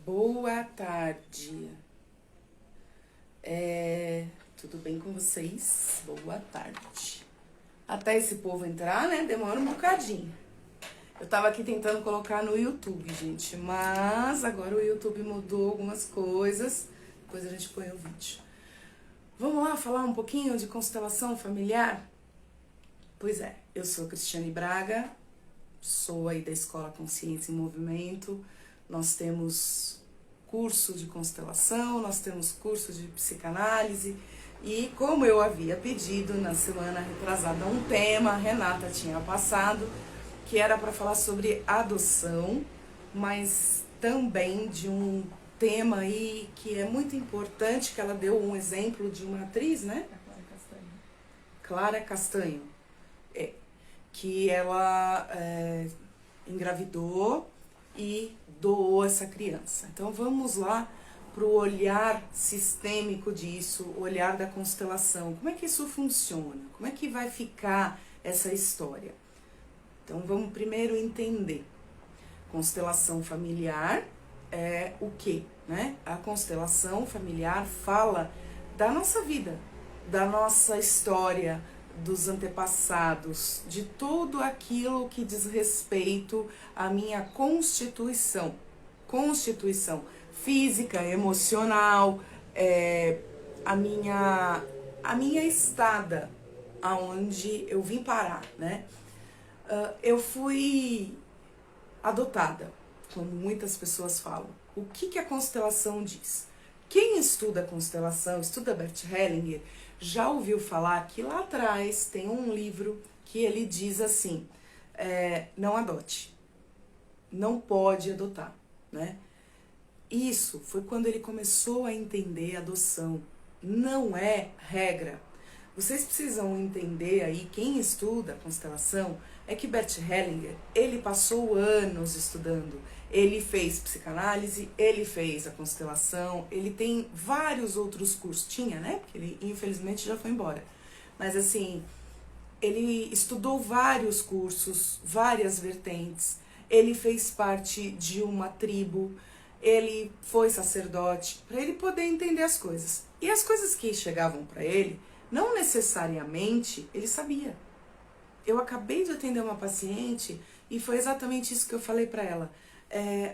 Boa tarde. Tudo bem com vocês? Boa tarde. Até esse povo entrar, né? Demora um bocadinho. Eu tava aqui tentando colocar no YouTube, gente, mas agora o YouTube mudou algumas coisas. Depois a gente põe o vídeo. Vamos lá falar um pouquinho de constelação familiar? Pois é, eu sou Cristiane Braga, sou aí da Escola Consciência em Movimento. Nós temos curso de constelação, nós temos curso de psicanálise e, como eu havia pedido na semana retrasada um tema, a Renata tinha passado, que era para falar sobre adoção, mas também de um tema aí que é muito importante, que ela deu um exemplo de uma atriz, né? Clara Castanho. Que ela engravidou e doou essa criança. Então vamos lá para o olhar sistêmico disso, o olhar da constelação. Como é que isso funciona? Como é que vai ficar essa história? Então vamos primeiro entender. Constelação familiar é o quê? Né? A constelação familiar fala da nossa vida, da nossa história, dos antepassados, de tudo aquilo que diz respeito à minha constituição física, emocional, a minha estada, aonde eu vim parar, né? Eu fui adotada, como muitas pessoas falam. O que a constelação diz? Quem estuda a constelação, estuda Bert Hellinger, já ouviu falar que lá atrás tem um livro que ele diz assim, não adote, não pode adotar, né? Isso foi quando ele começou a entender a adoção, não é regra. Vocês precisam entender aí, quem estuda a constelação, é que Bert Hellinger, ele passou anos estudando. Ele fez psicanálise, ele fez a constelação, ele tem vários outros cursos. Tinha, né? Porque ele infelizmente já foi embora. Mas assim, ele estudou vários cursos, várias vertentes. Ele fez parte de uma tribo, ele foi sacerdote, para ele poder entender as coisas. E as coisas que chegavam para ele, não necessariamente ele sabia. Eu acabei de atender uma paciente e foi exatamente isso que eu falei para ela.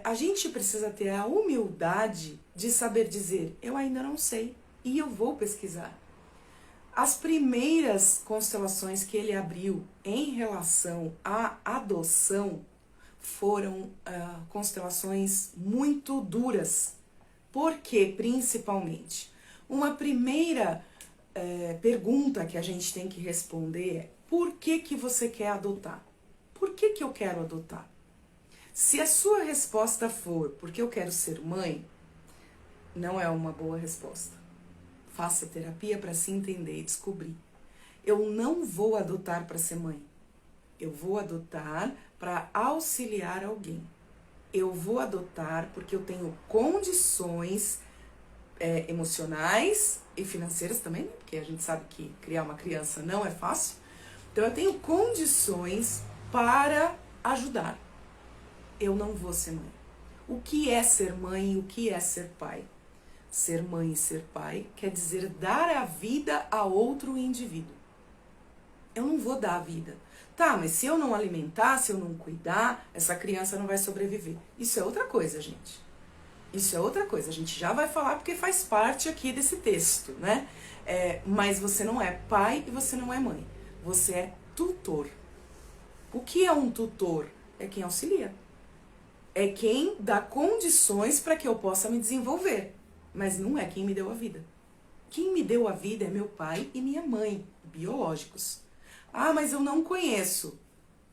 A gente precisa ter a humildade de saber dizer, eu ainda não sei e eu vou pesquisar. As primeiras constelações que ele abriu em relação à adoção foram constelações muito duras. Por quê, principalmente? Uma primeira pergunta que a gente tem que responder é: por que você quer adotar? Por que eu quero adotar? Se a sua resposta for porque eu quero ser mãe, não é uma boa resposta. Faça terapia para se entender e descobrir. Eu não vou adotar para ser mãe. Eu vou adotar para auxiliar alguém. Eu vou adotar porque eu tenho condições emocionais e financeiras também, né? Porque a gente sabe que criar uma criança não é fácil. Então eu tenho condições para ajudar. Eu não vou ser mãe. O que é ser mãe e o que é ser pai? Ser mãe e ser pai quer dizer dar a vida a outro indivíduo. Eu não vou dar a vida. Tá, mas se eu não alimentar, se eu não cuidar, essa criança não vai sobreviver. Isso é outra coisa, gente. Isso é outra coisa. A gente já vai falar porque faz parte aqui desse texto, né? Mas você não é pai e você não é mãe. Você é tutor. O que é um tutor? É quem auxilia. É quem dá condições para que eu possa me desenvolver. Mas não é quem me deu a vida. Quem me deu a vida é meu pai e minha mãe, biológicos. Ah, mas eu não conheço.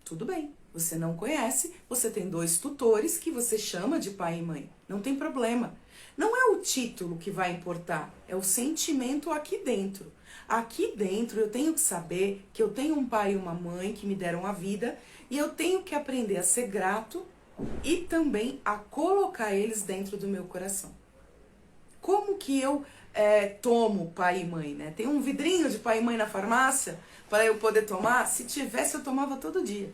Tudo bem, você não conhece, você tem 2 tutores que você chama de pai e mãe. Não tem problema. Não é o título que vai importar, é o sentimento aqui dentro. Aqui dentro eu tenho que saber que eu tenho um pai e uma mãe que me deram a vida e eu tenho que aprender a ser grato e também a colocar eles dentro do meu coração. Como que eu tomo pai e mãe, né? Tem um vidrinho de pai e mãe na farmácia para eu poder tomar? Se tivesse, eu tomava todo dia.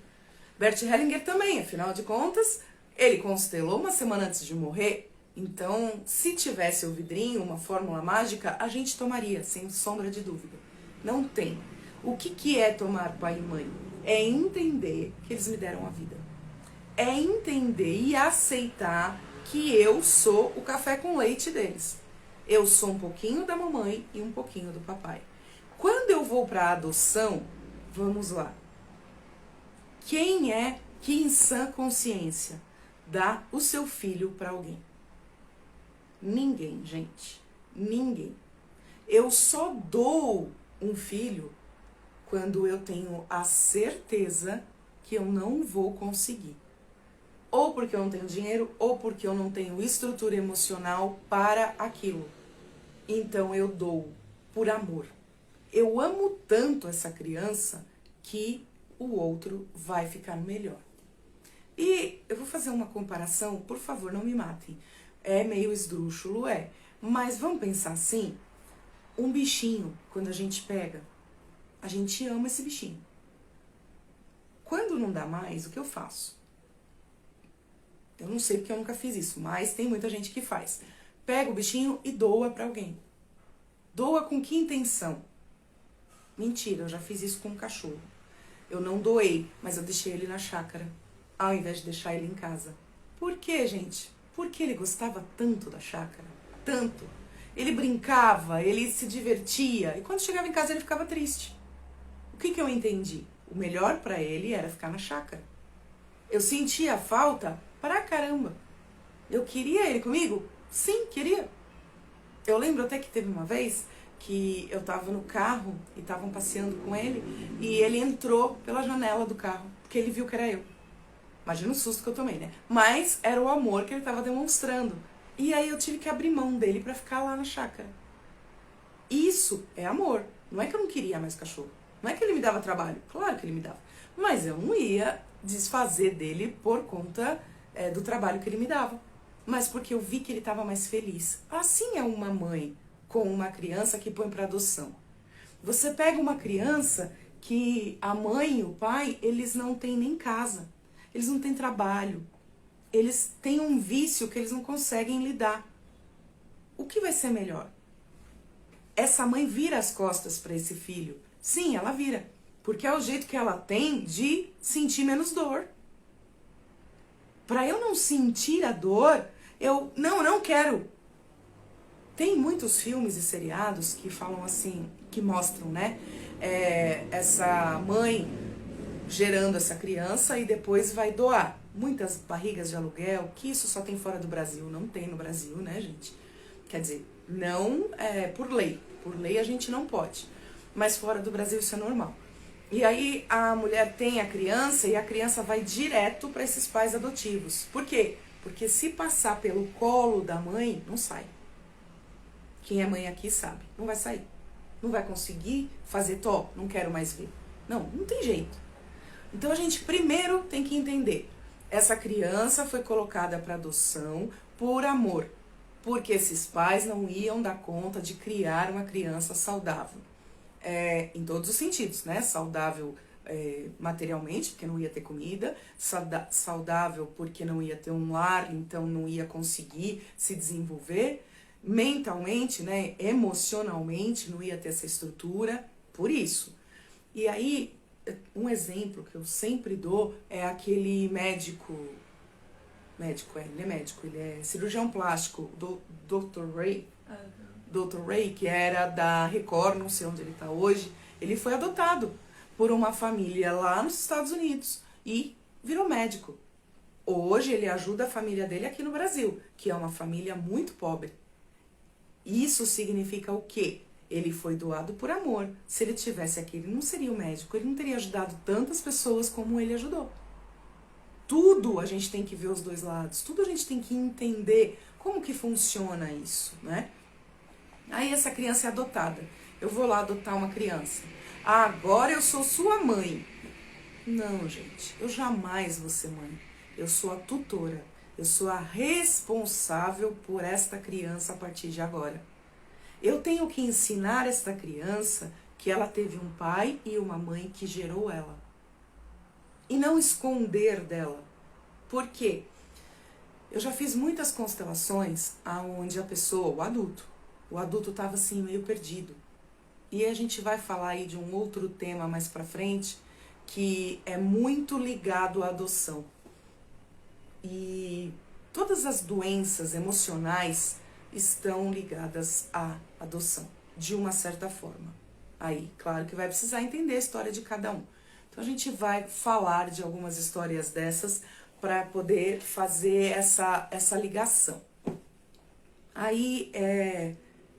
Bert Hellinger também, afinal de contas, ele constelou uma semana antes de morrer. Então, se tivesse o vidrinho, uma fórmula mágica, a gente tomaria, sem sombra de dúvida. Não tem. O que é tomar pai e mãe? É entender que eles me deram a vida. É entender e aceitar que eu sou o café com leite deles. Eu sou um pouquinho da mamãe e um pouquinho do papai. Quando eu vou para a adoção, vamos lá. Quem é que em sã consciência dá o seu filho para alguém? Ninguém, gente. Ninguém. Eu só dou um filho quando eu tenho a certeza que eu não vou conseguir. Ou porque eu não tenho dinheiro, ou porque eu não tenho estrutura emocional para aquilo. Então eu dou por amor. Eu amo tanto essa criança que o outro vai ficar melhor. E eu vou fazer uma comparação, por favor, não me matem. É meio esdrúxulo, é. Mas vamos pensar assim, um bichinho, quando a gente pega, a gente ama esse bichinho. Quando não dá mais, o que eu faço? Eu não sei porque eu nunca fiz isso, mas tem muita gente que faz. Pega o bichinho e doa pra alguém. Doa com que intenção? Mentira, eu já fiz isso com um cachorro. Eu não doei, mas eu deixei ele na chácara, ao invés de deixar ele em casa. Por quê, gente? Porque ele gostava tanto da chácara. Tanto. Ele brincava, ele se divertia. E quando chegava em casa ele ficava triste. O que eu entendi? O melhor pra ele era ficar na chácara. Eu sentia falta pra caramba. Eu queria ele comigo? Sim, queria. Eu lembro até que teve uma vez que eu tava no carro e estavam passeando com ele e ele entrou pela janela do carro, porque ele viu que era eu. Imagina o susto que eu tomei, né? Mas era o amor que ele tava demonstrando. E aí eu tive que abrir mão dele pra ficar lá na chácara. Isso é amor. Não é que eu não queria mais cachorro. Não é que ele me dava trabalho. Claro que ele me dava. Mas eu não ia desfazer dele por conta do trabalho que ele me dava. Mas porque eu vi que ele estava mais feliz. Assim é uma mãe com uma criança que põe para adoção. Você pega uma criança que a mãe e o pai, eles não têm nem casa. Eles não têm trabalho. Eles têm um vício que eles não conseguem lidar. O que vai ser melhor? Essa mãe vira as costas para esse filho. Sim, ela vira. Porque é o jeito que ela tem de sentir menos dor. Para eu não sentir a dor, eu não quero. Tem muitos filmes e seriados que falam assim, que mostram, né? Essa mãe gerando essa criança e depois vai doar. Muitas barrigas de aluguel, que isso só tem fora do Brasil, não tem no Brasil, né, gente? Quer dizer, não por lei. Por lei a gente não pode. Mas fora do Brasil isso é normal. E aí a mulher tem a criança e a criança vai direto para esses pais adotivos. Por quê? Porque se passar pelo colo da mãe, não sai. Quem é mãe aqui sabe, não vai sair. Não vai conseguir fazer não quero mais ver. Não tem jeito. Então a gente primeiro tem que entender. Essa criança foi colocada para adoção por amor. Porque esses pais não iam dar conta de criar uma criança saudável. Em todos os sentidos, né? Saudável materialmente, porque não ia ter comida, saudável porque não ia ter um lar, então não ia conseguir se desenvolver, mentalmente, né? Emocionalmente, não ia ter essa estrutura, por isso. E aí, um exemplo que eu sempre dou é aquele médico, ele é médico, ele é cirurgião plástico, Dr. Ray, Dr. Ray, que era da Record, não sei onde ele está hoje, ele foi adotado por uma família lá nos Estados Unidos e virou médico. Hoje ele ajuda a família dele aqui no Brasil, que é uma família muito pobre. Isso significa o quê? Ele foi doado por amor. Se ele tivesse aqui, ele não seria o médico, ele não teria ajudado tantas pessoas como ele ajudou. Tudo a gente tem que ver os dois lados, tudo a gente tem que entender como que funciona isso, né? Aí essa criança é adotada. Eu vou lá adotar uma criança. Ah, agora eu sou sua mãe. Não, gente, eu jamais vou ser mãe. Eu sou a tutora. Eu sou a responsável por esta criança a partir de agora. Eu tenho que ensinar esta criança que ela teve um pai e uma mãe que gerou ela. E não esconder dela. Por quê? Eu já fiz muitas constelações aonde a pessoa, o adulto estava assim meio perdido. E a gente vai falar aí de um outro tema mais pra frente, que é muito ligado à adoção. E todas as doenças emocionais estão ligadas à adoção, de uma certa forma. Aí, claro que vai precisar entender a história de cada um. Então a gente vai falar de algumas histórias dessas para poder fazer essa ligação. Aí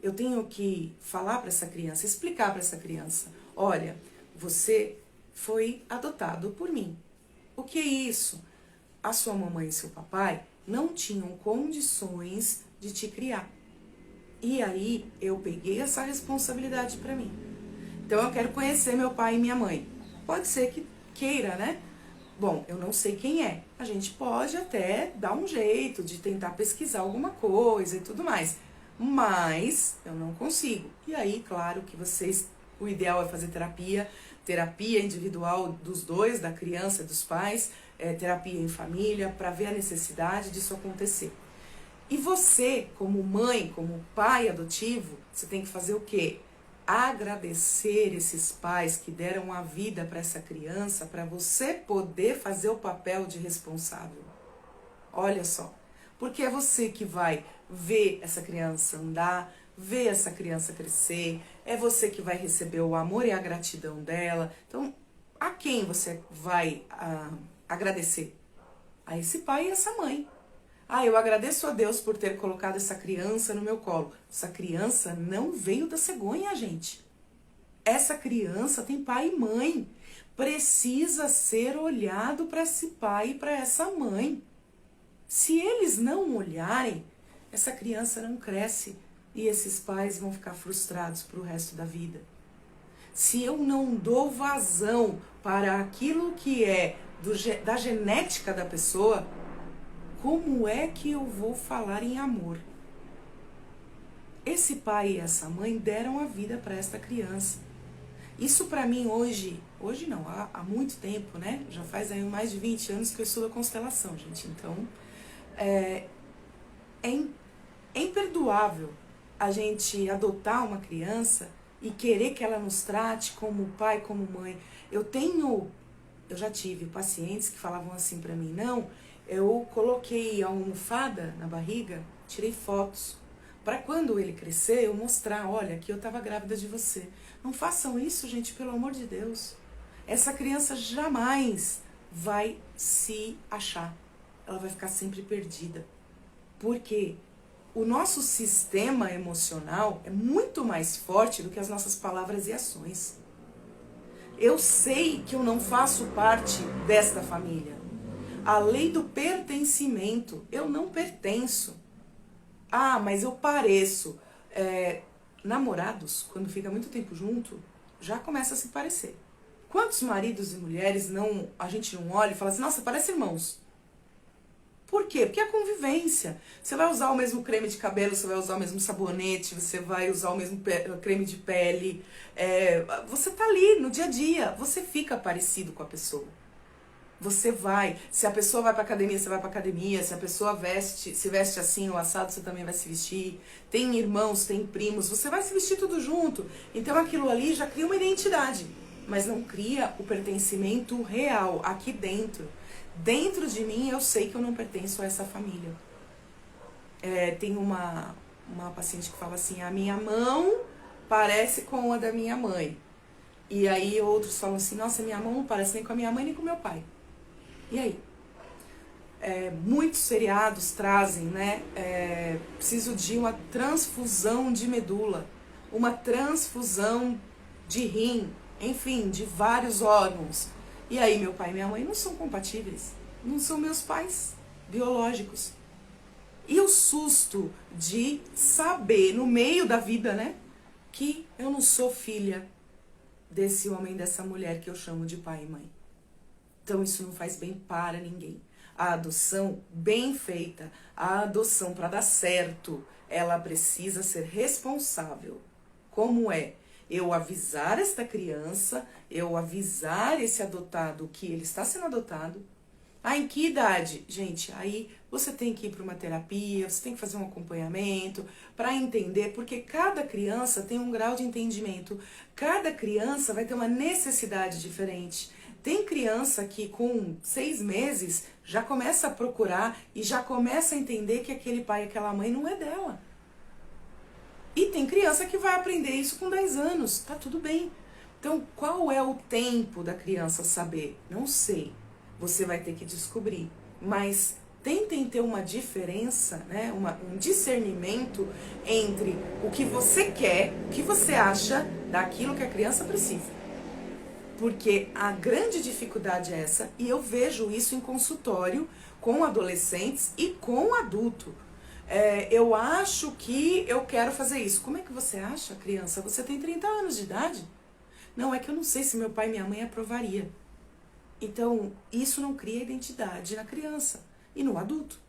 eu tenho que falar para essa criança, explicar para essa criança: olha, você foi adotado por mim. O que é isso? A sua mamãe e seu papai não tinham condições de te criar. E aí eu peguei essa responsabilidade para mim. Então eu quero conhecer meu pai e minha mãe. Pode ser que queira, né? Bom, eu não sei quem é. A gente pode até dar um jeito de tentar pesquisar alguma coisa e tudo mais. Mas eu não consigo. E aí, claro que vocês, o ideal é fazer terapia individual dos dois, da criança e dos pais, terapia em família, para ver a necessidade disso acontecer. E você, como mãe, como pai adotivo, você tem que fazer o quê? Agradecer esses pais que deram a vida para essa criança, para você poder fazer o papel de responsável. Olha só, porque é você que vai ver essa criança andar, ver essa criança crescer, é você que vai receber o amor e a gratidão dela. Então, a quem você vai agradecer? A esse pai e essa mãe. Eu agradeço a Deus por ter colocado essa criança no meu colo. Essa criança não veio da cegonha, gente. Essa criança tem pai e mãe. Precisa ser olhado para esse pai e para essa mãe. Se eles não olharem, essa criança não cresce e esses pais vão ficar frustrados para o resto da vida. Se eu não dou vazão para aquilo que é da genética da pessoa, como é que eu vou falar em amor? Esse pai e essa mãe deram a vida para esta criança. Isso para mim hoje não, há muito tempo, né? Já faz aí mais de 20 anos que eu estudo a constelação, gente. Então, é imperdoável a gente adotar uma criança e querer que ela nos trate como pai, como mãe. Eu já tive pacientes que falavam assim para mim: não, eu coloquei a almofada na barriga, tirei fotos, para quando ele crescer eu mostrar: olha, aqui eu estava grávida de você. Não façam isso, gente, pelo amor de Deus. Essa criança jamais vai se achar. Ela vai ficar sempre perdida. Porque o nosso sistema emocional é muito mais forte do que as nossas palavras e ações. Eu sei que eu não faço parte desta família. A lei do pertencimento, eu não pertenço. Mas eu pareço. Namorados, quando fica muito tempo junto, já começa a se parecer. Quantos maridos e mulheres a gente não olha e fala assim: nossa, parece irmãos. Por quê? Porque é a convivência. Você vai usar o mesmo creme de cabelo, você vai usar o mesmo sabonete, você vai usar o mesmo creme de pele. Você tá ali no dia a dia, você fica parecido com a pessoa. Você vai, se a pessoa vai pra academia, você vai pra academia, se a pessoa se veste assim ou assado, você também vai se vestir. Tem irmãos, tem primos, você vai se vestir tudo junto. Então aquilo ali já cria uma identidade, mas não cria o pertencimento real aqui dentro. Dentro de mim eu sei que eu não pertenço a essa família. Tem uma paciente que fala assim: a minha mão parece com a da minha mãe. E aí outros falam assim: nossa, minha mão não parece nem com a minha mãe nem com o meu pai. E aí? Muitos seriados trazem, né? Preciso de uma transfusão de medula, uma transfusão de rim, enfim, de vários órgãos. E aí meu pai e minha mãe não são compatíveis, não são meus pais biológicos. E o susto de saber no meio da vida, né, que eu não sou filha desse homem, dessa mulher que eu chamo de pai e mãe. Então isso não faz bem para ninguém. A adoção bem feita, a adoção para dar certo, ela precisa ser responsável. Como é? Eu avisar esta criança, eu avisar esse adotado que ele está sendo adotado, Ah, em que idade? Gente, aí você tem que ir para uma terapia, você tem que fazer um acompanhamento para entender, porque cada criança tem um grau de entendimento, cada criança vai ter uma necessidade diferente. Tem criança que com 6 meses já começa a procurar e já começa a entender que aquele pai e aquela mãe não é dela. E tem criança que vai aprender isso com 10 anos, tá tudo bem. Então, qual é o tempo da criança saber? Não sei. Você vai ter que descobrir. Mas tentem ter uma diferença, né? Um discernimento entre o que você quer, o que você acha daquilo que a criança precisa. Porque a grande dificuldade é essa, e eu vejo isso em consultório com adolescentes e com adulto. Eu acho que eu quero fazer isso. Como é que você acha, criança? Você tem 30 anos de idade? Não, é que eu não sei se meu pai e minha mãe aprovaria. Então, isso não cria identidade na criança e no adulto.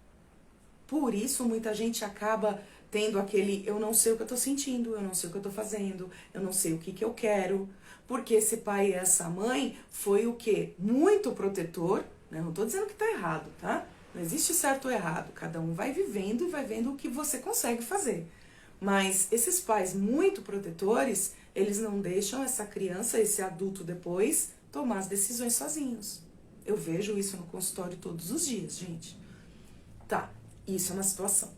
Por isso, muita gente acaba tendo aquele eu não sei o que eu tô sentindo, eu não sei o que eu tô fazendo, eu não sei o que eu quero. Porque esse pai e essa mãe foi o quê? Muito protetor, né? Não tô dizendo que tá errado, tá? Não existe certo ou errado, cada um vai vivendo e vai vendo o que você consegue fazer. Mas esses pais muito protetores, eles não deixam essa criança, esse adulto depois, tomar as decisões sozinhos. Eu vejo isso no consultório todos os dias, gente. Tá, isso é uma situação,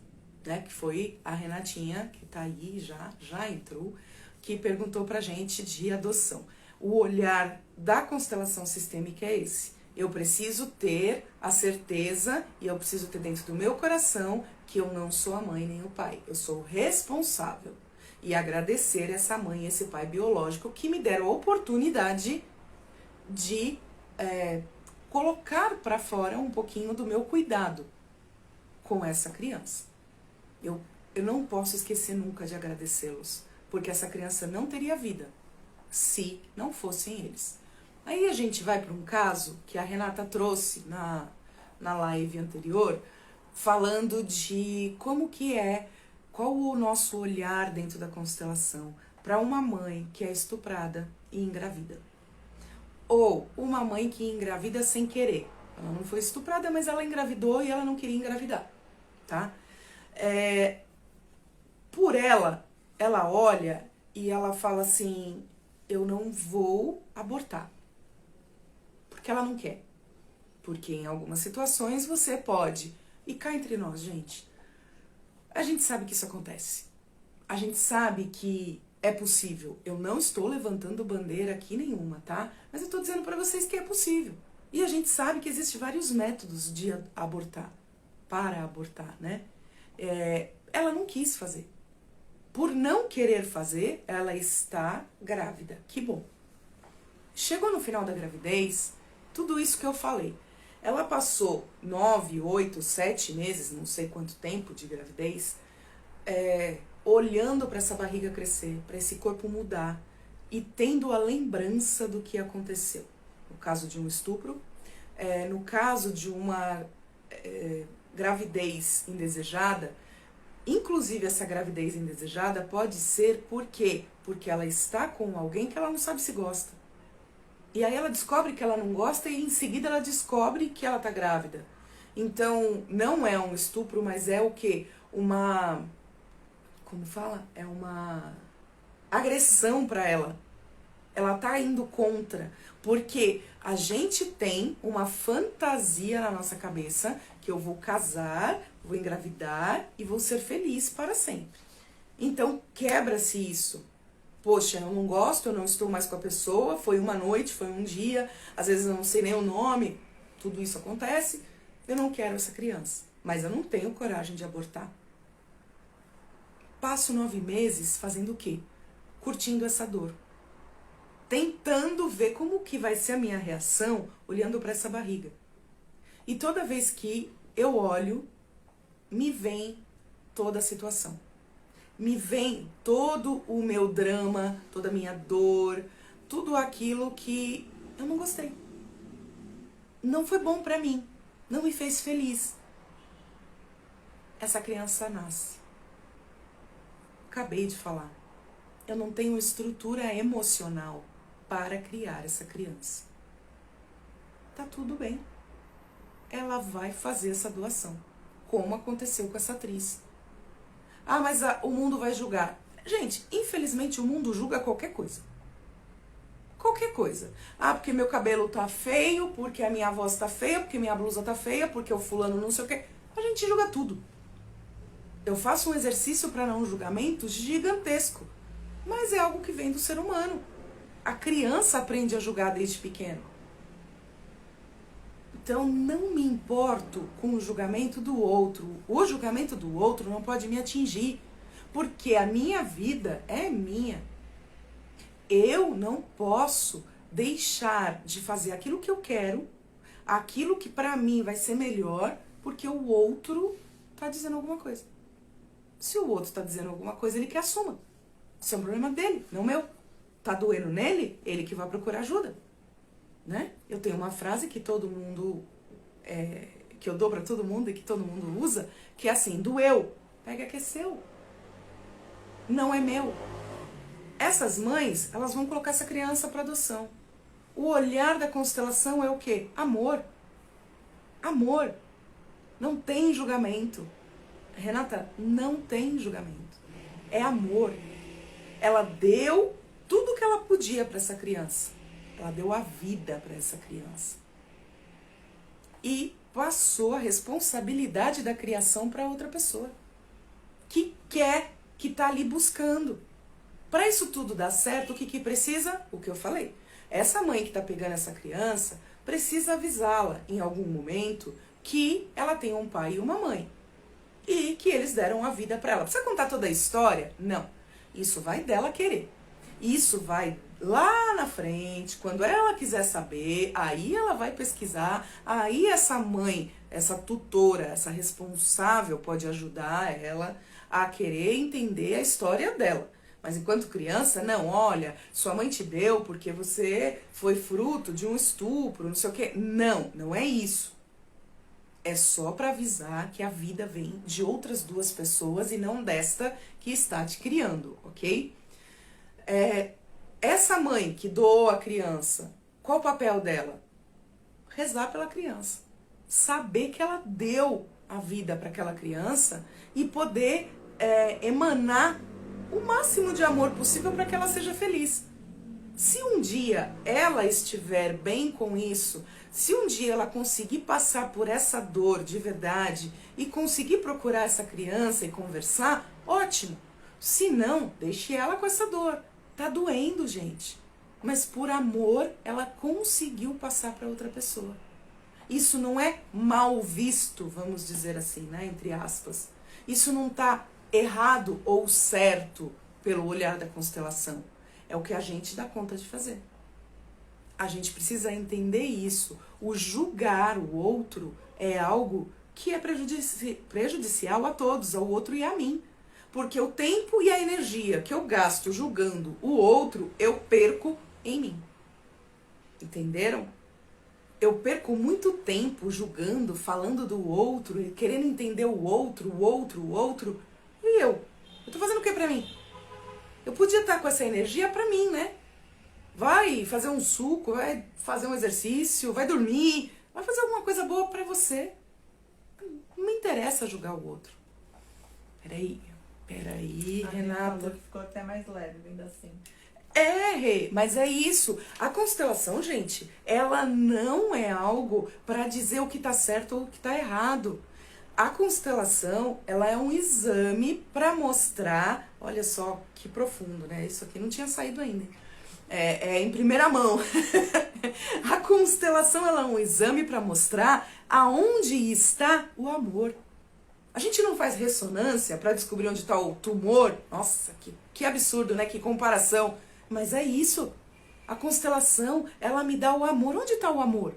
né? Que foi a Renatinha, que tá aí, já entrou, que perguntou pra gente de adoção. O olhar da constelação sistêmica é esse. Eu preciso ter a certeza e eu preciso ter dentro do meu coração que eu não sou a mãe nem o pai. Eu sou responsável. E agradecer essa mãe e esse pai biológico que me deram a oportunidade de colocar para fora um pouquinho do meu cuidado com essa criança. Eu não posso esquecer nunca de agradecê-los, porque essa criança não teria vida se não fossem eles. Aí a gente vai para um caso que a Renata trouxe na live anterior, falando de como que qual o nosso olhar dentro da constelação para uma mãe que é estuprada e engravida. Ou uma mãe que engravida sem querer. Ela não foi estuprada, mas ela engravidou e ela não queria engravidar, tá? Por ela olha e ela fala assim, eu não vou abortar. Porque ela não quer. Porque em algumas situações você pode. E cá entre nós, gente, a gente sabe que isso acontece. A gente sabe que é possível. Eu não estou levantando bandeira aqui nenhuma, tá? Mas eu tô dizendo pra vocês que é possível. E a gente sabe que existem vários métodos de abortar. Para abortar, né? Ela não quis fazer. Por não querer fazer, ela está grávida. Que bom. Chegou no final da gravidez, tudo isso que eu falei. Ela passou 9, 8, 7 meses, não sei quanto tempo de gravidez, olhando para essa barriga crescer, para esse corpo mudar e tendo a lembrança do que aconteceu. No caso de um estupro, no caso de uma gravidez indesejada, inclusive essa gravidez indesejada pode ser por quê? Porque ela está com alguém que ela não sabe se gosta. E aí ela descobre que ela não gosta e em seguida ela descobre que ela tá grávida. Então, não é um estupro, mas é o quê? Como fala? É uma agressão para ela. Ela tá indo contra. Porque a gente tem uma fantasia na nossa cabeça que eu vou casar, vou engravidar e vou ser feliz para sempre. Então, quebra-se isso. Poxa, eu não gosto, eu não estou mais com a pessoa, foi uma noite, foi um dia, às vezes eu não sei nem o nome, tudo isso acontece, eu não quero essa criança, mas eu não tenho coragem de abortar. Passo 9 meses fazendo o quê? Curtindo essa dor. Tentando ver como que vai ser a minha reação olhando para essa barriga. E toda vez que eu olho, me vem toda a situação. Me vem todo o meu drama, toda a minha dor, tudo aquilo que eu não gostei. Não foi bom pra mim, não me fez feliz. Essa criança nasce. Acabei de falar. Eu não tenho estrutura emocional para criar essa criança. Tá tudo bem. ela vai fazer essa doação, como aconteceu com essa atriz. Ah, mas o mundo vai julgar. Gente, infelizmente o mundo julga qualquer coisa. Qualquer coisa. Ah, porque meu cabelo tá feio, porque a minha voz tá feia, porque minha blusa tá feia, porque o fulano não sei o quê. A gente julga tudo. Eu faço um exercício para não julgamento gigantesco, mas é algo que vem do ser humano. A criança aprende a julgar desde pequeno. Então não me importo com o julgamento do outro. O julgamento do outro não pode me atingir, porque a minha vida é minha. Eu não posso deixar de fazer aquilo que eu quero, aquilo que para mim vai ser melhor, porque o outro tá dizendo alguma coisa. Se o outro tá dizendo alguma coisa, ele que assuma. Isso é um problema dele, não meu. Tá doendo nele, ele que vai procurar ajuda. Né? Eu tenho uma frase que todo mundo, que eu dou pra todo mundo e que todo mundo usa, que é assim: doeu, pega que é seu. Não é meu. Essas mães, elas vão colocar essa criança para adoção. O olhar da constelação é o quê? Amor. Amor. Não tem julgamento. Renata, não tem julgamento. É amor. Ela deu tudo que ela podia para essa criança. Ela deu a vida para essa criança. E passou a responsabilidade da criação para outra pessoa. Que quer, que está ali buscando. Para isso tudo dar certo, o que precisa? O que eu falei. Essa mãe que está pegando essa criança precisa avisá-la em algum momento que ela tem um pai e uma mãe. E que eles deram a vida para ela. Precisa contar toda a história? Não. Isso vai dela querer. Isso vai lá na frente, quando ela quiser saber, aí ela vai pesquisar, aí essa mãe, essa tutora, essa responsável pode ajudar ela a querer entender a história dela. Mas enquanto criança, não, olha, sua mãe te deu porque você foi fruto de um estupro, não sei o quê. Não, não é isso. É só para avisar que a vida vem de outras duas pessoas e não desta que está te criando, ok? Essa mãe que doou a criança, qual o papel dela? Rezar pela criança. Saber que ela deu a vida para aquela criança e poder emanar o máximo de amor possível para que ela seja feliz. Se um dia ela estiver bem com isso, se um dia ela conseguir passar por essa dor de verdade e conseguir procurar essa criança e conversar, ótimo. Se não, deixe ela com essa dor. Tá doendo, gente. Mas por amor, ela conseguiu passar para outra pessoa. Isso não é mal visto, vamos dizer assim, né, entre aspas. Isso não tá errado ou certo pelo olhar da constelação. É o que a gente dá conta de fazer. A gente precisa entender isso. O julgar o outro é algo que é prejudicial a todos, ao outro e a mim. Porque o tempo e a energia que eu gasto julgando o outro, eu perco em mim. Entenderam? Eu perco muito tempo julgando, falando do outro, querendo entender o outro. E eu? Eu tô fazendo o que pra mim? Eu podia estar com essa energia pra mim, né? Vai fazer um suco, vai fazer um exercício, vai dormir, vai fazer alguma coisa boa pra você. Não me interessa julgar o outro. Peraí, Renata. Ficou até mais leve, ainda assim. Rê, mas é isso. A constelação, gente, ela não é algo para dizer o que tá certo ou o que tá errado. A constelação, ela é um exame para mostrar, olha só que profundo, né? Isso aqui não tinha saído ainda. É em primeira mão. A constelação, ela é um exame para mostrar aonde está o amor. A gente não faz ressonância para descobrir onde está o tumor. Nossa, que absurdo, né? Que comparação. Mas é isso. A constelação, ela me dá o amor. Onde está o amor?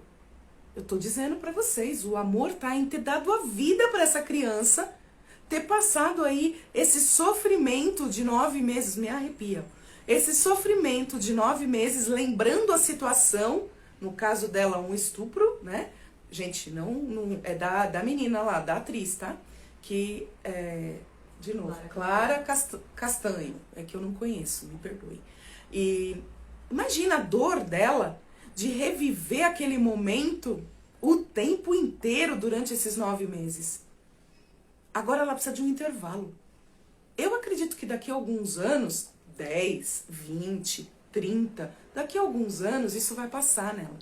Eu tô dizendo para vocês, o amor tá em ter dado a vida para essa criança, ter passado aí esse sofrimento de 9 meses, me arrepia. Esse sofrimento de 9 meses, lembrando a situação, no caso dela, um estupro, né? Gente, não é da menina lá, da atriz, tá? Que de novo, Clara Castanho, é que eu não conheço, me perdoe. E imagina a dor dela de reviver aquele momento o tempo inteiro durante esses 9 meses. Agora ela precisa de um intervalo. Eu acredito que daqui a alguns anos, 10, 20, 30, daqui a alguns anos isso vai passar nela.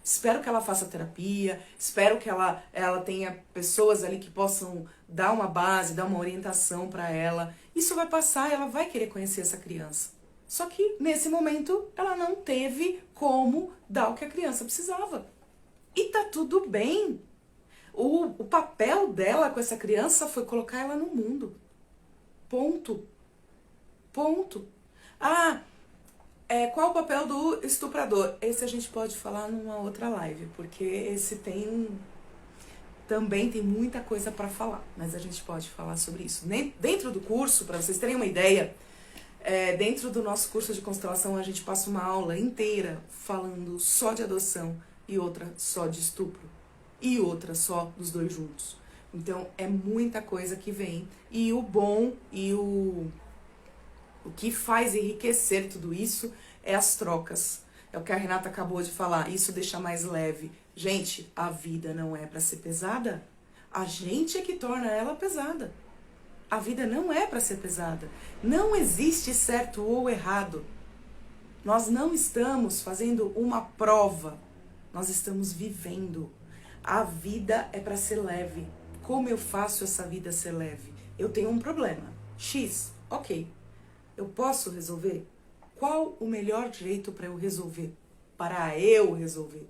Espero que ela faça terapia, espero que ela tenha pessoas ali que possam dar uma base, dar uma orientação para ela. Isso vai passar, ela vai querer conhecer essa criança. Só que nesse momento ela não teve como dar o que a criança precisava. E tá tudo bem. O papel dela com essa criança foi colocar ela no mundo. Ponto. Ponto. Qual o papel do estuprador? Esse a gente pode falar numa outra live, porque esse também tem muita coisa para falar, mas a gente pode falar sobre isso. Dentro do curso, para vocês terem uma ideia, dentro do nosso curso de constelação a gente passa uma aula inteira falando só de adoção e outra só de estupro e outra só dos dois juntos. Então é muita coisa que vem, e o bom e o que faz enriquecer tudo isso é as trocas. É o que a Renata acabou de falar, isso deixa mais leve. Gente, a vida não é para ser pesada. A gente é que torna ela pesada. A vida não é para ser pesada. Não existe certo ou errado. Nós não estamos fazendo uma prova. Nós estamos vivendo. A vida é para ser leve. Como eu faço essa vida ser leve? Eu tenho um problema. X, ok. Eu posso resolver? Qual o melhor jeito para eu resolver? Para eu resolver.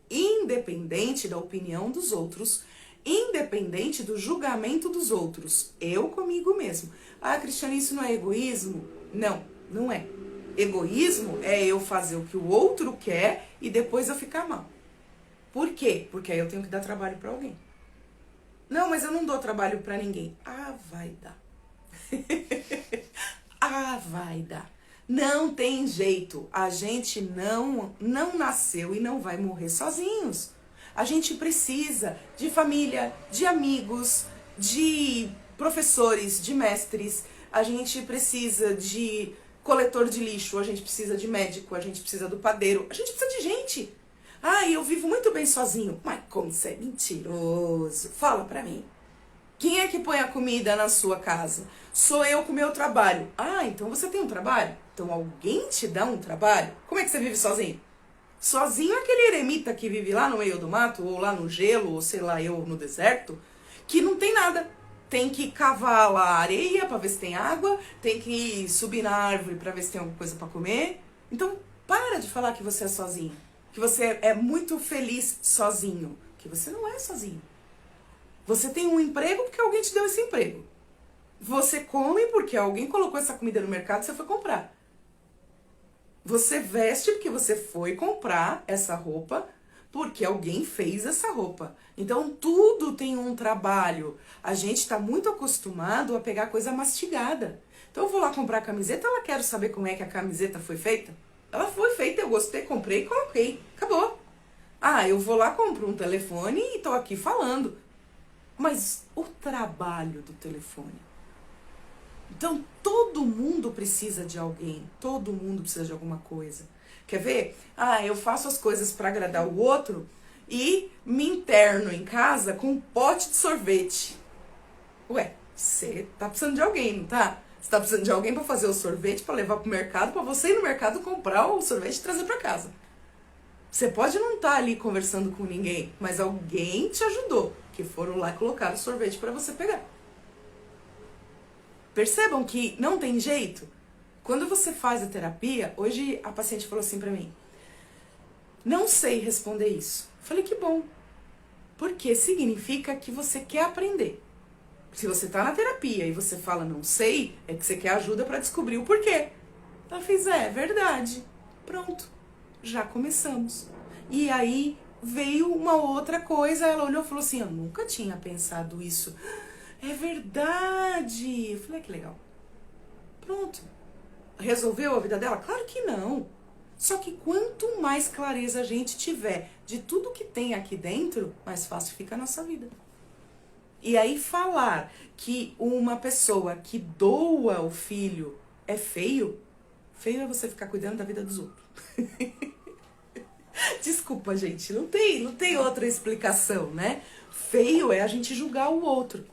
Independente da opinião dos outros, independente do julgamento dos outros. Eu comigo mesmo. Cristiane, isso não é egoísmo? Não, não é. Egoísmo é eu fazer o que o outro quer e depois eu ficar mal. Por quê? Porque aí eu tenho que dar trabalho para alguém. Não, mas eu não dou trabalho para ninguém. Vai dar. Vai dar. Não tem jeito. A gente não nasceu e não vai morrer sozinhos. A gente precisa de família, de amigos, de professores, de mestres. A gente precisa de coletor de lixo, a gente precisa de médico, a gente precisa do padeiro. A gente precisa de gente. Eu vivo muito bem sozinho. Mas como você é mentiroso? Fala pra mim. Quem é que põe a comida na sua casa? Sou eu com o meu trabalho. Então você tem um trabalho? Então alguém te dá um trabalho? Como é que você vive sozinho? Sozinho é aquele eremita que vive lá no meio do mato, ou lá no gelo, ou sei lá, eu no deserto, que não tem nada. Tem que cavar lá a areia pra ver se tem água, tem que subir na árvore pra ver se tem alguma coisa pra comer. Então para de falar que você é sozinho, que você é muito feliz sozinho, que você não é sozinho. Você tem um emprego porque alguém te deu esse emprego. Você come porque alguém colocou essa comida no mercado e você foi comprar. Você veste porque você foi comprar essa roupa porque alguém fez essa roupa. Então tudo tem um trabalho. A gente está muito acostumado a pegar coisa mastigada. Então eu vou lá comprar a camiseta, ela quer saber como é que a camiseta foi feita? Ela foi feita, eu gostei, comprei e coloquei. Acabou. Eu vou lá, compro um telefone e tô aqui falando. Mas o trabalho do telefone. Então, todo mundo precisa de alguém. Todo mundo precisa de alguma coisa. Quer ver? Eu faço as coisas para agradar o outro e me interno em casa com um pote de sorvete. Ué, você tá precisando de alguém, não tá? Você tá precisando de alguém para fazer o sorvete, para levar pro mercado, para você ir no mercado comprar o sorvete e trazer para casa. Você pode não estar ali conversando com ninguém, mas alguém te ajudou, que foram lá e colocaram o sorvete para você pegar. Percebam que não tem jeito? Quando você faz a terapia, hoje a paciente falou assim pra mim, não sei responder isso. Eu falei, que bom, porque significa que você quer aprender. Se você tá na terapia e você fala não sei, é que você quer ajuda pra descobrir o porquê. Ela fez, é verdade. Pronto, já começamos. E aí veio uma outra coisa, ela olhou e falou assim, eu nunca tinha pensado isso. É verdade. Eu falei, que legal. Pronto. Resolveu a vida dela? Claro que não. Só que quanto mais clareza a gente tiver de tudo que tem aqui dentro, mais fácil fica a nossa vida. E aí falar que uma pessoa que doa o filho é feio, feio é você ficar cuidando da vida dos outros. Desculpa, gente, não tem outra explicação, né? Feio é a gente julgar o outro.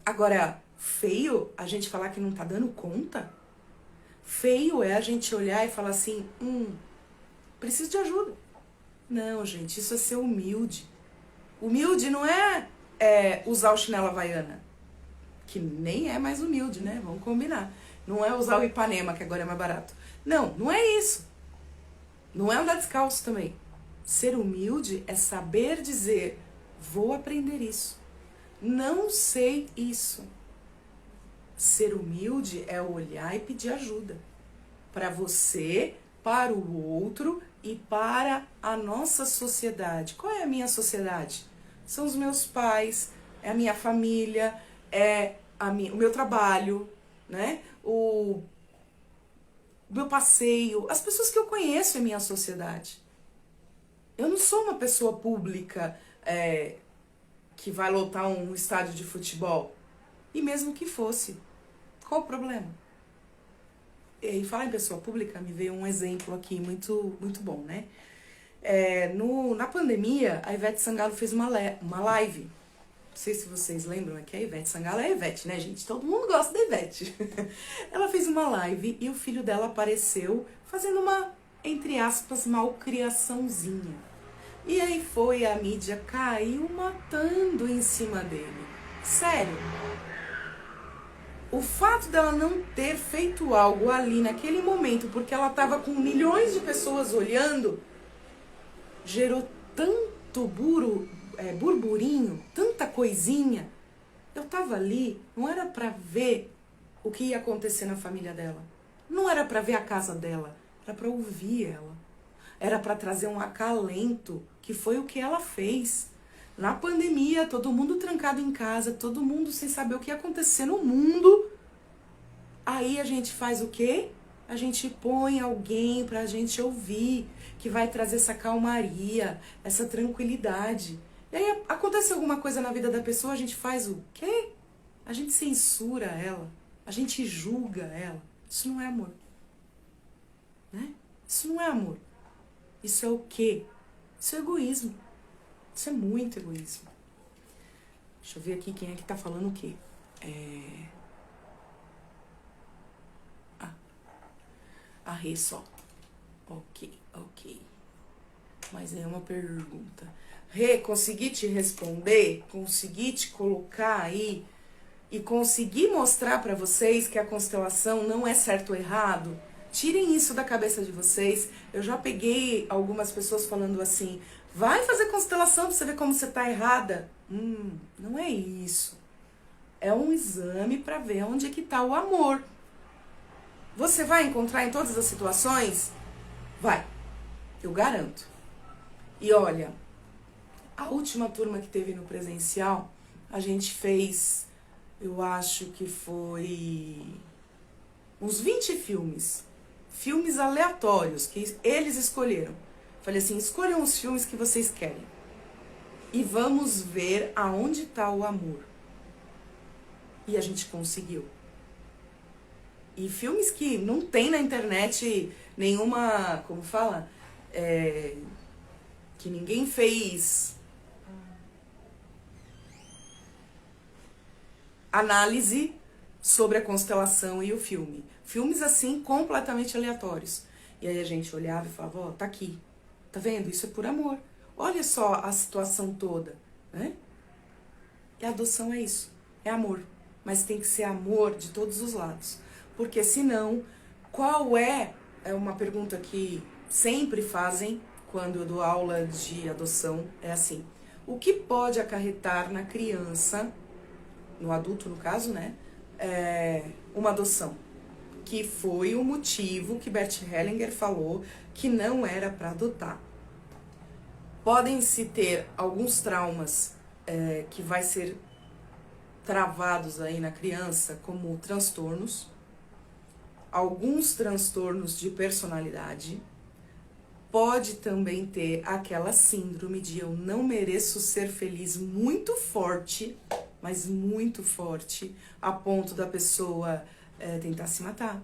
Agora, feio a gente falar que não tá dando conta? Feio é a gente olhar e falar assim, preciso de ajuda. Não, gente, isso é ser humilde. Humilde não é usar o chinelo havaiana, que nem é mais humilde, né? Vamos combinar. Não é usar o Ipanema, que agora é mais barato. Não, não é isso. Não é andar descalço também. Ser humilde é saber dizer, vou aprender isso. Não sei isso. Ser humilde é olhar e pedir ajuda. Para você, para o outro e para a nossa sociedade. Qual é a minha sociedade? São os meus pais, é a minha família, o meu trabalho, né? O meu passeio, as pessoas que eu conheço em minha sociedade. Eu não sou uma pessoa pública que vai lotar um estádio de futebol. E mesmo que fosse, qual o problema? E falar em pessoa pública, me veio um exemplo aqui muito, muito bom, né? Na pandemia, a Ivete Sangalo fez uma live. Não sei se vocês lembram, que a Ivete Sangalo é a Ivete, né, gente? Todo mundo gosta da Ivete. Ela fez uma live e o filho dela apareceu fazendo uma, entre aspas, malcriaçãozinha. E aí foi, a mídia caiu matando em cima dele. Sério. O fato dela não ter feito algo ali naquele momento, porque ela estava com milhões de pessoas olhando, gerou tanto burburinho, tanta coisinha. Eu tava ali, não era pra ver o que ia acontecer na família dela. Não era pra ver a casa dela, era pra ouvir ela. Era pra trazer um acalento, que foi o que ela fez. Na pandemia, todo mundo trancado em casa, todo mundo sem saber o que ia acontecer no mundo. Aí a gente faz o quê? A gente põe alguém pra gente ouvir, que vai trazer essa calmaria, essa tranquilidade. E aí acontece alguma coisa na vida da pessoa, a gente faz o quê? A gente censura ela, a gente julga ela. Isso não é amor. Né? Isso não é amor. Isso é o quê? Isso é egoísmo. Isso é muito egoísmo. Deixa eu ver aqui quem é que tá falando o quê. A Rê só. Ok. Mas é uma pergunta. Rê, consegui te responder? Consegui te colocar aí? E consegui mostrar pra vocês que a constelação não é certo ou errado? Tirem isso da cabeça de vocês. Eu já peguei algumas pessoas falando assim, vai fazer constelação pra você ver como você tá errada. Não é isso. É um exame pra ver onde é que tá o amor. Você vai encontrar em todas as situações? Vai. Eu garanto. E olha, a última turma que teve no presencial, a gente fez, eu acho que foi uns 20 filmes. Filmes aleatórios que eles escolheram. Falei assim, escolham os filmes que vocês querem. E vamos ver aonde está o amor. E a gente conseguiu. E filmes que não tem na internet nenhuma, como fala? Que ninguém fez análise sobre a constelação e o filme. Filmes assim, completamente aleatórios. E aí a gente olhava e falava, ó, tá aqui. Tá vendo? Isso é por amor. Olha só a situação toda, né? E a adoção é isso. É amor. Mas tem que ser amor de todos os lados. Porque senão, qual é uma pergunta que sempre fazem quando eu dou aula de adoção, é assim, o que pode acarretar na criança, no adulto no caso, né, uma adoção? Que foi o motivo que Bert Hellinger falou que não era para adotar. Podem-se ter alguns traumas que vai ser travados aí na criança, como transtornos, alguns transtornos de personalidade, pode também ter aquela síndrome de eu não mereço ser feliz muito forte, mas muito forte, a ponto da pessoa tentar se matar,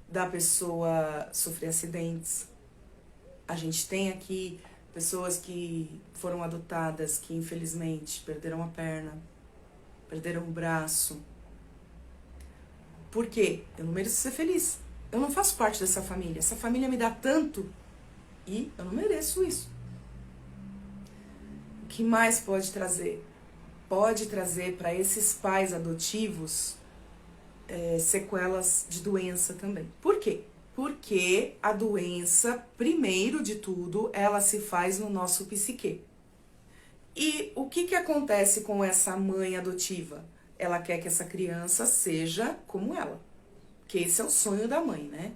da pessoa sofrer acidentes, A gente tem aqui pessoas que foram adotadas, que infelizmente perderam a perna, perderam o braço. Por quê? Eu não mereço ser feliz. Eu não faço parte dessa família. Essa família me dá tanto e eu não mereço isso. O que mais pode trazer? Pode trazer para esses pais adotivos sequelas de doença também. Por quê? Porque a doença, primeiro de tudo, ela se faz no nosso psique. E o que acontece com essa mãe adotiva? Ela quer que essa criança seja como ela. Que esse é o sonho da mãe, né?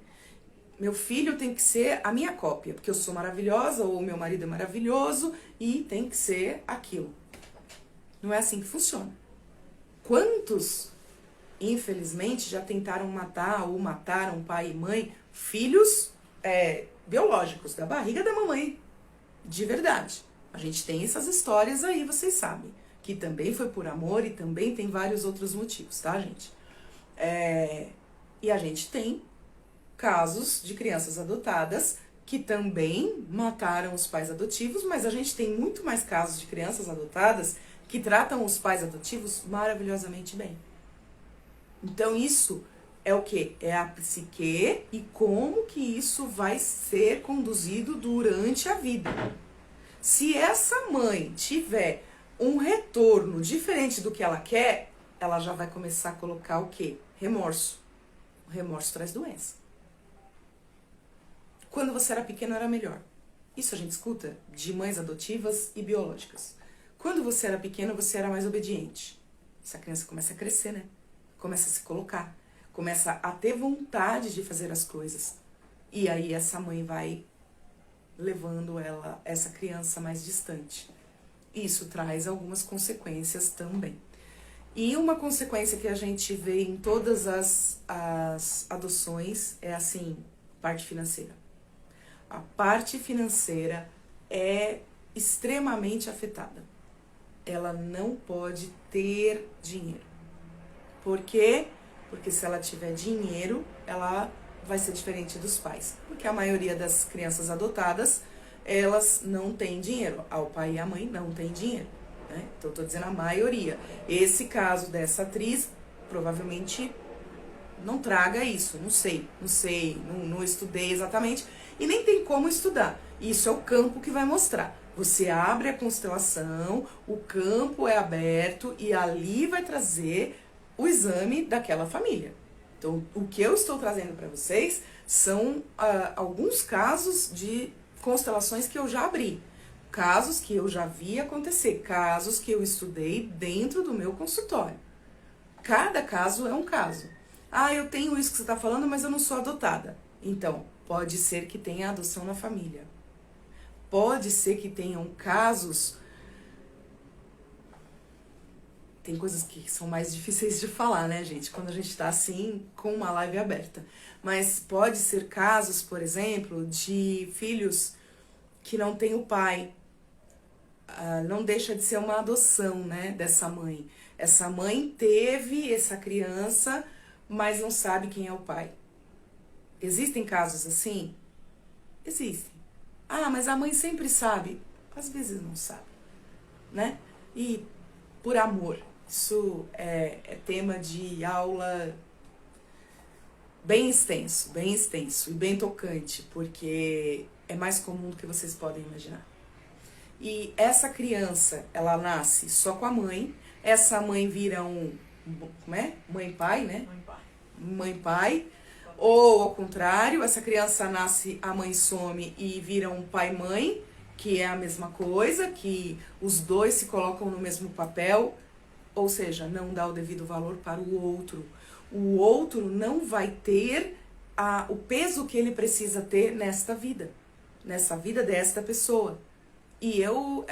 Meu filho tem que ser a minha cópia, porque eu sou maravilhosa, ou meu marido é maravilhoso, e tem que ser aquilo. Não é assim que funciona. Quantos, infelizmente, já tentaram matar ou mataram pai e mãe, filhos biológicos, da barriga da mamãe? De verdade. A gente tem essas histórias aí, vocês sabem. Que também foi por amor e também tem vários outros motivos, tá, gente? E a gente tem casos de crianças adotadas que também mataram os pais adotivos, mas a gente tem muito mais casos de crianças adotadas que tratam os pais adotivos maravilhosamente bem. Então isso é o quê? É a psique e como que isso vai ser conduzido durante a vida. Se essa mãe tiver um retorno diferente do que ela quer, ela já vai começar a colocar o quê? Remorso. O remorso traz doença. Quando você era pequeno era melhor. Isso a gente escuta de mães adotivas e biológicas. Quando você era pequeno, você era mais obediente. Essa criança começa a crescer, né? Começa a se colocar. Começa a ter vontade de fazer as coisas. E aí essa mãe vai levando essa criança mais distante. Isso traz algumas consequências também. E uma consequência que a gente vê em todas as adoções é assim, parte financeira. A parte financeira é extremamente afetada. Ela não pode ter dinheiro. Por quê? Porque se ela tiver dinheiro, ela vai ser diferente dos pais. Porque a maioria das crianças adotadas, elas não têm dinheiro. O pai e a mãe não têm dinheiro. Né? Então, eu tô dizendo a maioria. Esse caso dessa atriz, provavelmente não traga isso. Não sei, não estudei exatamente. E nem tem como estudar. Isso é o campo que vai mostrar. Você abre a constelação, o campo é aberto e ali vai trazer o exame daquela família. Então, o que eu estou trazendo para vocês são alguns casos de constelações que eu já abri. Casos que eu já vi acontecer, casos que eu estudei dentro do meu consultório. Cada caso é um caso. Eu tenho isso que você está falando, mas eu não sou adotada. Então, pode ser que tenha adoção na família. Pode ser que tenham casos... Tem coisas que são mais difíceis de falar, né, gente? Quando a gente tá assim, com uma live aberta. Mas pode ser casos, por exemplo, de filhos que não têm o pai. Não deixa de ser uma adoção, né, dessa mãe. Essa mãe teve essa criança, mas não sabe quem é o pai. Existem casos assim? Existem. Mas a mãe sempre sabe. Às vezes não sabe, né? E por amor. Isso é tema de aula bem extenso e bem tocante, porque é mais comum do que vocês podem imaginar. E essa criança, ela nasce só com a mãe, essa mãe vira como é? Mãe-pai, né? Mãe-pai. Ou ao contrário, essa criança nasce, a mãe some e vira um pai-mãe, que é a mesma coisa, que os dois se colocam no mesmo papel, ou seja, não dá o devido valor para o outro. O outro não vai ter o peso que ele precisa ter nesta vida desta pessoa. E eu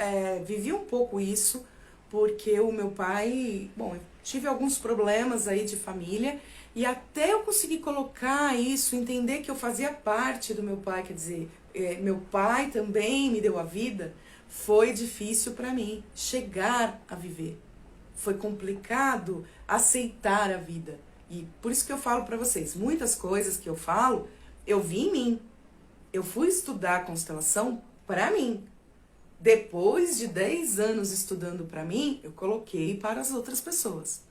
vivi um pouco isso, porque o meu pai, eu tive alguns problemas aí de família, e até eu conseguir colocar isso, entender que eu fazia parte do meu pai, quer dizer, meu pai também me deu a vida, foi difícil para mim chegar a viver. Foi complicado aceitar a vida. E por isso que eu falo para vocês, muitas coisas que eu falo, eu vi em mim. Eu fui estudar a constelação para mim. Depois de 10 anos estudando para mim, eu coloquei para as outras pessoas.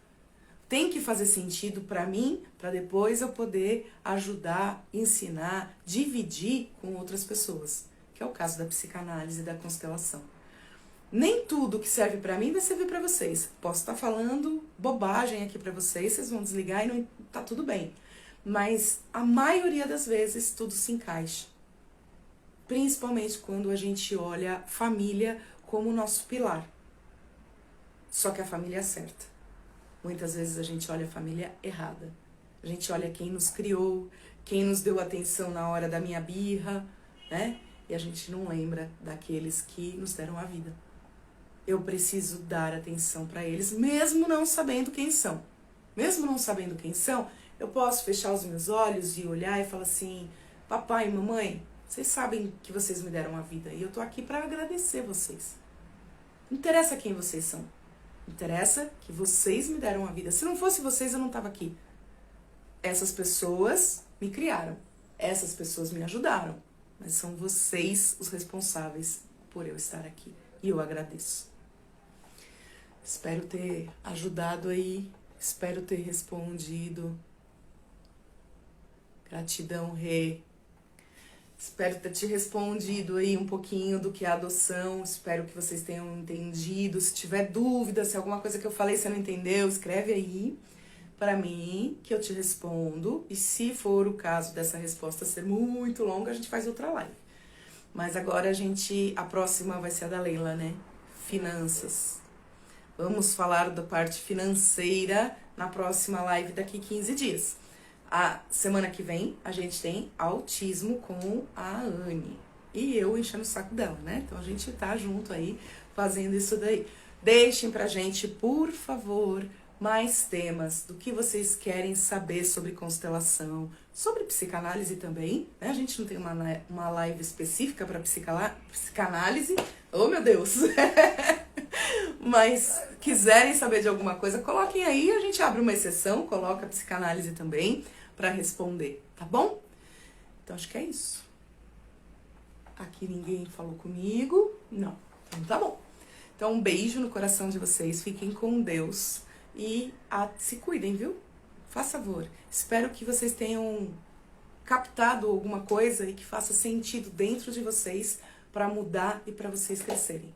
Tem que fazer sentido para mim, para depois eu poder ajudar, ensinar, dividir com outras pessoas, que é o caso da psicanálise e da constelação. Nem tudo que serve para mim vai servir para vocês. Posso estar falando bobagem aqui para vocês, vocês vão desligar e não tá tudo bem. Mas a maioria das vezes tudo se encaixa. Principalmente quando a gente olha a família como nosso pilar. Só que a família é certa. Muitas vezes a gente olha a família errada. A gente olha quem nos criou, quem nos deu atenção na hora da minha birra, né? E a gente não lembra daqueles que nos deram a vida. Eu preciso dar atenção para eles, mesmo não sabendo quem são. Mesmo não sabendo quem são, eu posso fechar os meus olhos e olhar e falar assim: papai e mamãe, vocês sabem que vocês me deram a vida e eu tô aqui para agradecer vocês. Não interessa quem vocês são. Interessa que vocês me deram a vida. Se não fosse vocês, eu não tava aqui. Essas pessoas me criaram. Essas pessoas me ajudaram. Mas são vocês os responsáveis por eu estar aqui. E eu agradeço. Espero ter ajudado aí. Espero ter respondido. Gratidão, Rê. Espero ter te respondido aí um pouquinho do que é adoção. Espero que vocês tenham entendido. Se tiver dúvida, se alguma coisa que eu falei você não entendeu, escreve aí para mim que eu te respondo. E se for o caso dessa resposta ser muito longa, a gente faz outra live. Mas agora a próxima vai ser a da Leila, né? Finanças. Vamos falar da parte financeira na próxima live daqui 15 dias. A semana que vem a gente tem autismo com a Anne. E eu enchendo o saco dela, né? Então a gente tá junto aí fazendo isso daí. Deixem pra gente, por favor, mais temas do que vocês querem saber sobre constelação, sobre psicanálise também, né? A gente não tem uma live específica para psicanálise. Oh, meu Deus! Mas quiserem saber de alguma coisa, coloquem aí, a gente abre uma exceção, coloca a psicanálise também para responder, tá bom? Então acho que é isso. Aqui ninguém falou comigo, não, então tá bom. Então um beijo no coração de vocês, fiquem com Deus e se cuidem, viu? Faça favor. Espero que vocês tenham captado alguma coisa e que faça sentido dentro de vocês para mudar e para vocês crescerem.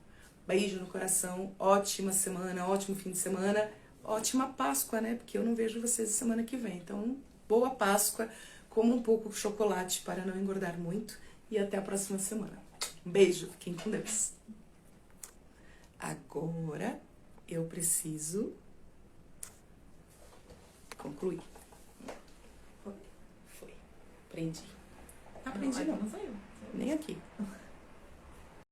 Beijo no coração, ótima semana, ótimo fim de semana, ótima Páscoa, né? Porque eu não vejo vocês semana que vem. Então, boa Páscoa, coma um pouco de chocolate para não engordar muito e até a próxima semana. Um beijo, fiquem com Deus. Agora eu preciso concluir. Foi. Aprendi. Aprendi não. Não saiu. Nem aqui.